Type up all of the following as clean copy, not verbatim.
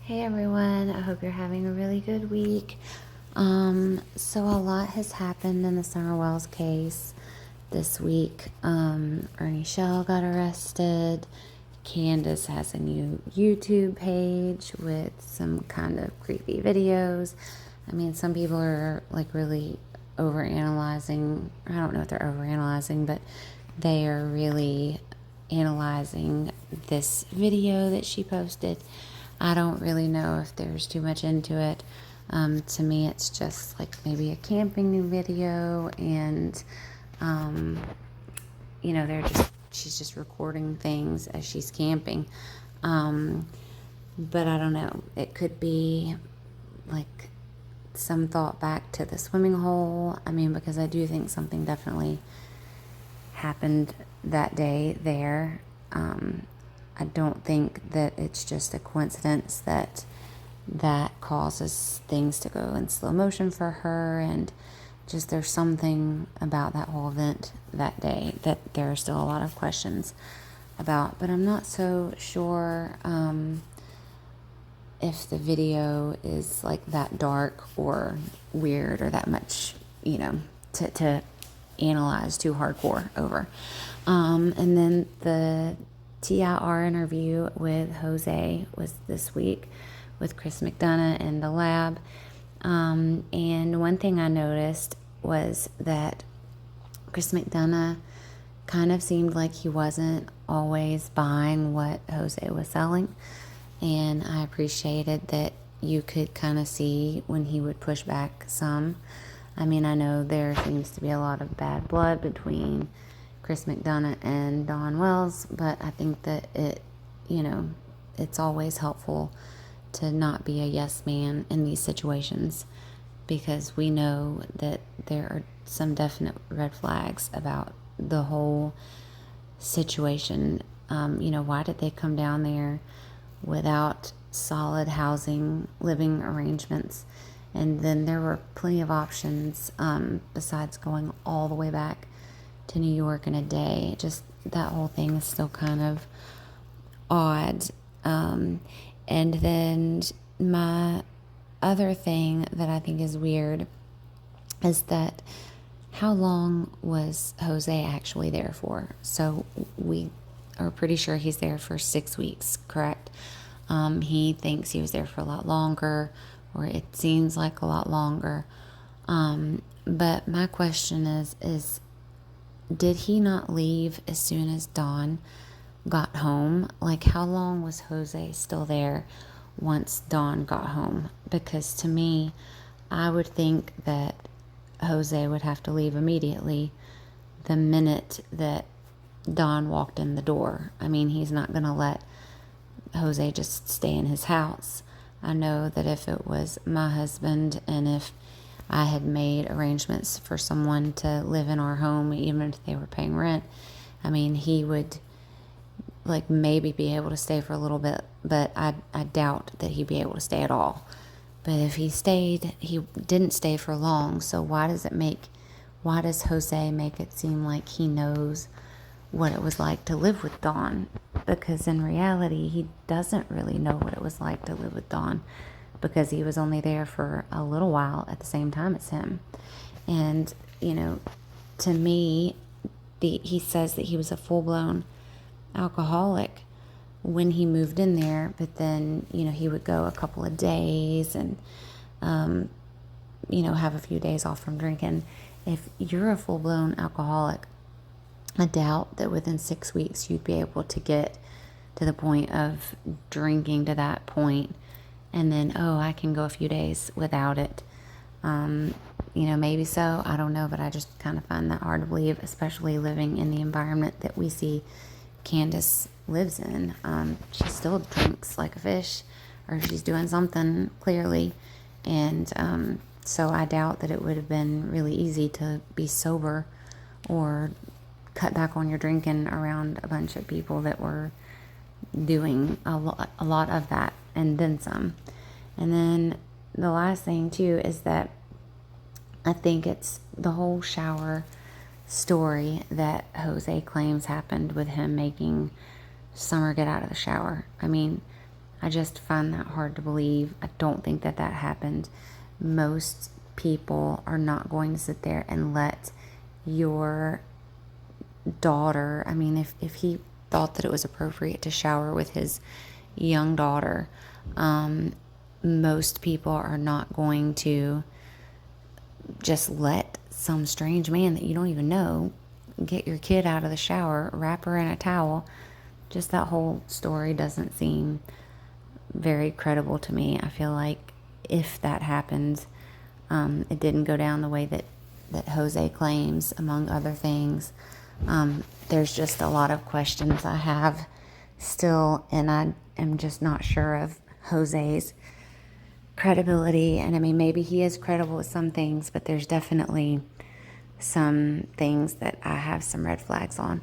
Hey everyone, I hope you're having a really good week. So a lot has happened in the Summer Wells case this week. Ernie Shell got arrested. Candace has a new YouTube page with some kind of creepy videos. I mean, some people are like really overanalyzing. I don't know if they're overanalyzing, but they are really analyzing this video that she posted. I don't really know if there's too much into it. To me, it's just like maybe a camping video, and she's just recording things as she's camping. But I don't know. It could be like some thought back to the swimming hole. I mean, because I do think something definitely happened that day there. I don't think that it's just a coincidence that causes things to go in slow motion for her, and just there's something about that whole event that day that there are still a lot of questions about, but I'm not so sure if the video is like that dark or weird or that much, to analyze too hardcore over. And then the T.I.R. interview with Jose was this week with Chris McDonough in the lab. And one thing I noticed was that Chris McDonough kind of seemed like he wasn't always buying what Jose was selling. And I appreciated that you could kind of see when he would push back some. I mean, I know there seems to be a lot of bad blood between Chris McDonough and Don Wells, but I think that it's always helpful to not be a yes man in these situations, because we know that there are some definite red flags about the whole situation. Why did they come down there without solid housing, living arrangements? And then there were plenty of options besides going all the way back to New York in a day. Just that whole thing is still kind of odd. And then my other thing that I think is weird is that how long was Jose actually there for? So we are pretty sure he's there for 6 weeks, correct? He thinks he was there for a lot longer, or it seems like a lot longer. But my question is did he not leave as soon as Dawn got home? Like, how long was Jose still there once Dawn got home? Because to me, I would think that Jose would have to leave immediately the minute that Dawn walked in the door. I mean, he's not going to let Jose just stay in his house. I know that if it was my husband and if I had made arrangements for someone to live in our home, even if they were paying rent, I mean, he would like maybe be able to stay for a little bit, but I doubt that he'd be able to stay at all. But if he stayed, he didn't stay for long. So why does Jose make it seem like he knows what it was like to live with Dawn? Because in reality, he doesn't really know what it was like to live with Dawn, because he was only there for a little while at the same time as him. And, to me, he says that he was a full-blown alcoholic when he moved in there, but then, he would go a couple of days and, have a few days off from drinking. If you're a full-blown alcoholic, I doubt that within 6 weeks you'd be able to get to the point of drinking to that point and then, I can go a few days without it. Maybe so, I don't know, but I just kind of find that hard to believe, especially living in the environment that we see Candace lives in. She still drinks like a fish, or she's doing something clearly, and so I doubt that it would have been really easy to be sober or cut back on your drinking around a bunch of people that were doing a lot of that and then some. And then the last thing too is that I think it's the whole shower story that Jose claims happened with him making Summer get out of the shower. I mean, I just find that hard to believe. I don't think that that happened. Most people are not going to sit there and let your daughter, I mean, if he thought that it was appropriate to shower with his young daughter, most people are not going to just let some strange man that you don't even know get your kid out of the shower, wrap her in a towel. Just that whole story doesn't seem very credible to me. I feel like if that happened, it didn't go down the way that Jose claims, among other things. There's just a lot of questions I have still, and I am just not sure of Jose's credibility. And I mean, maybe he is credible with some things, but there's definitely some things that I have some red flags on.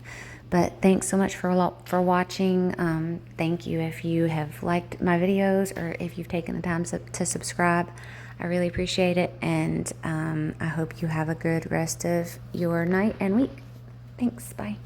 But thanks so much for watching. Thank you if you have liked my videos or if you've taken the time to subscribe. I really appreciate it, and I hope you have a good rest of your night and week. Thanks. Bye.